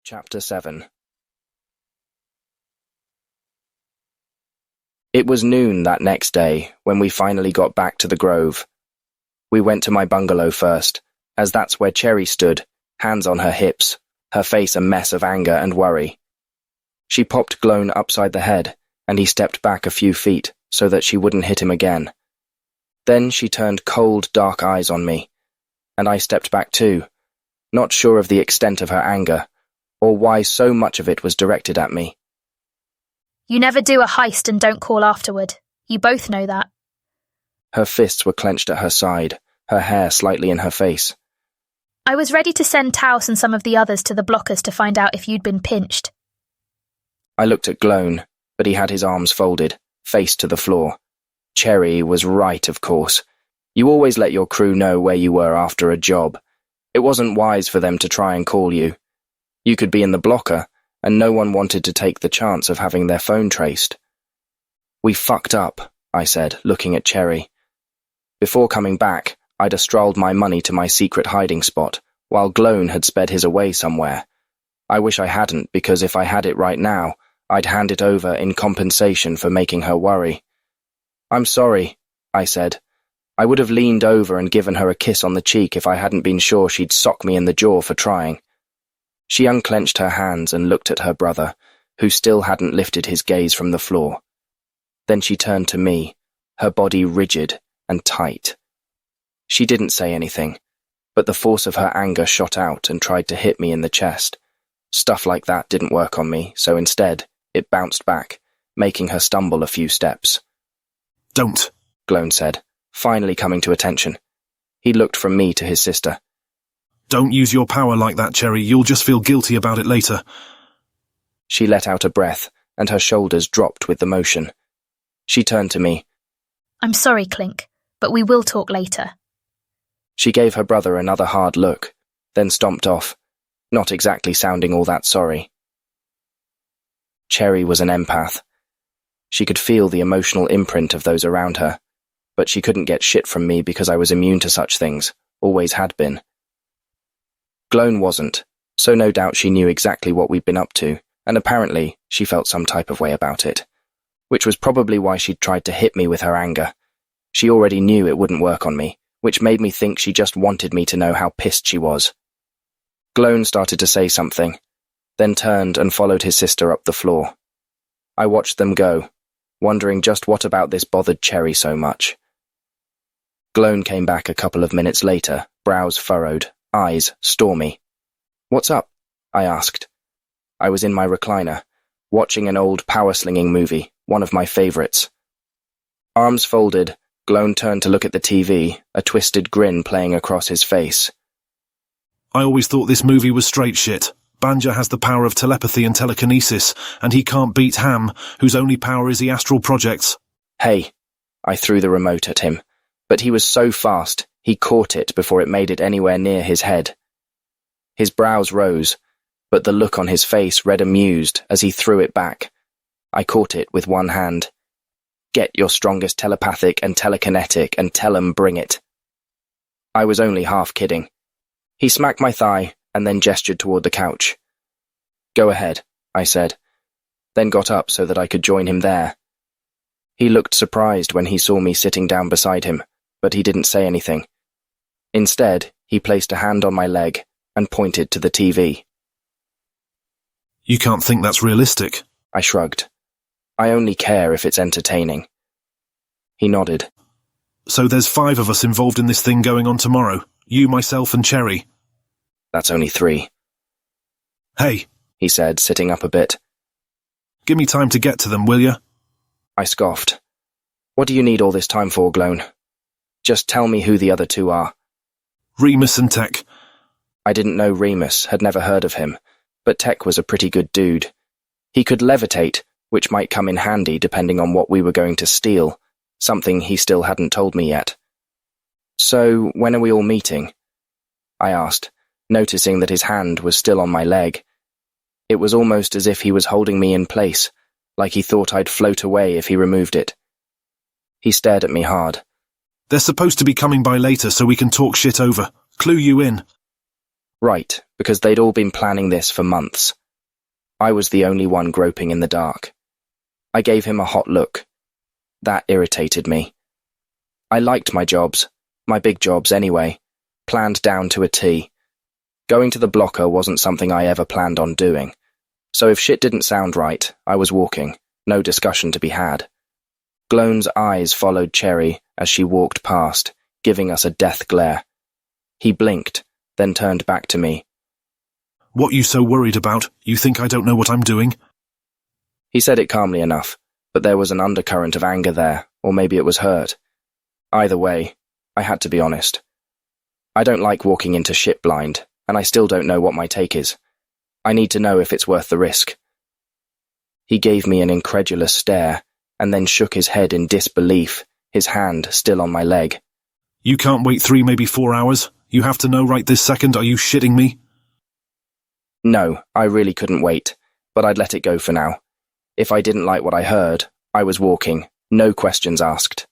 Chapter 7. It was noon that next day when we finally got back to the grove. We went to my bungalow first, as that's where Cherry stood, hands on her hips, her face a mess of anger and worry. She popped Glone upside the head, and he stepped back a few feet so that she wouldn't hit him again. Then she turned cold, dark eyes on me, and I stepped back too, not sure of the extent of her anger, or why so much of it was directed at me. You never do a heist and don't call afterward. You both know that. Her fists were clenched at her side, her hair slightly in her face. I was ready to send Taos and some of the others to the blockers to find out if you'd been pinched. I looked at Glone, but he had his arms folded, face to the floor. Cherry was right, of course. You always let your crew know where you were after a job. It wasn't wise for them to try and call you. You could be in the blocker, and no one wanted to take the chance of having their phone traced. We fucked up, I said, looking at Cherry. Before coming back, I'd astraled my money to my secret hiding spot, while Glone had sped his away somewhere. I wish I hadn't, because if I had it right now, I'd hand it over in compensation for making her worry. I'm sorry, I said. I would have leaned over and given her a kiss on the cheek if I hadn't been sure she'd sock me in the jaw for trying. She unclenched her hands and looked at her brother, who still hadn't lifted his gaze from the floor. Then she turned to me, her body rigid and tight. She didn't say anything, but the force of her anger shot out and tried to hit me in the chest. Stuff like that didn't work on me, so instead, it bounced back, making her stumble a few steps. Don't, Glone said, finally coming to attention. He looked from me to his sister. Don't use your power like that, Cherry. You'll just feel guilty about it later. She let out a breath, and her shoulders dropped with the motion. She turned to me. I'm sorry, Clink, but we will talk later. She gave her brother another hard look, then stomped off, not exactly sounding all that sorry. Cherry was an empath. She could feel the emotional imprint of those around her, but she couldn't get shit from me because I was immune to such things, always had been. Glone wasn't, so no doubt she knew exactly what we'd been up to, and apparently she felt some type of way about it, which was probably why she'd tried to hit me with her anger. She already knew it wouldn't work on me, which made me think she just wanted me to know how pissed she was. Glone started to say something, then turned and followed his sister up the floor. I watched them go, wondering just what about this bothered Cherry so much. Glone came back a couple of minutes later, brows furrowed, eyes stormy. What's up? I asked. I was in my recliner, watching an old power-slinging movie, one of my favorites. Arms folded, Glone turned to look at the TV, a twisted grin playing across his face. I always thought this movie was straight shit. Banja has the power of telepathy and telekinesis, and he can't beat Ham, whose only power is the astral projects. Hey, I threw the remote at him, but he was so fast, he caught it before it made it anywhere near his head. His brows rose, but the look on his face read amused as he threw it back. I caught it with one hand. Get your strongest telepathic and telekinetic and tell 'em bring it. I was only half kidding. He smacked my thigh and then gestured toward the couch. Go ahead, I said, then got up so that I could join him there. He looked surprised when he saw me sitting down beside him, but he didn't say anything. Instead, he placed a hand on my leg and pointed to the TV. You can't think that's realistic? I shrugged. I only care if it's entertaining. He nodded. So there's 5 of us involved in this thing going on tomorrow. You, myself, and Cherry. That's only 3. Hey, he said, sitting up a bit. Give me time to get to them, will ya? I scoffed. What do you need all this time for, Glone? Just tell me who the other 2 are. Remus and Tech. I didn't know Remus, had never heard of him, but Tech was a pretty good dude. He could levitate, which might come in handy depending on what we were going to steal, something he still hadn't told me yet. So, when are we all meeting? I asked, noticing that his hand was still on my leg. It was almost as if he was holding me in place, like he thought I'd float away if he removed it. He stared at me hard. They're supposed to be coming by later so we can talk shit over. Clue you in. Right, because they'd all been planning this for months. I was the only one groping in the dark. I gave him a hot look. That irritated me. I liked my jobs, my big jobs anyway, planned down to a T. Going to the blocker wasn't something I ever planned on doing. So if shit didn't sound right, I was walking, no discussion to be had. Glone's eyes followed Cherry as she walked past, giving us a death glare. He blinked, then turned back to me. What you so worried about? You think I don't know what I'm doing? He said it calmly enough, but there was an undercurrent of anger there, or maybe it was hurt. Either way, I had to be honest. I don't like walking into shit blind, and I still don't know what my take is. I need to know if it's worth the risk. He gave me an incredulous stare, and then shook his head in disbelief, his hand still on my leg. You can't wait 3, maybe 4 hours? You have to know right this second, are you shitting me? No, I really couldn't wait, but I'd let it go for now. If I didn't like what I heard, I was walking, no questions asked.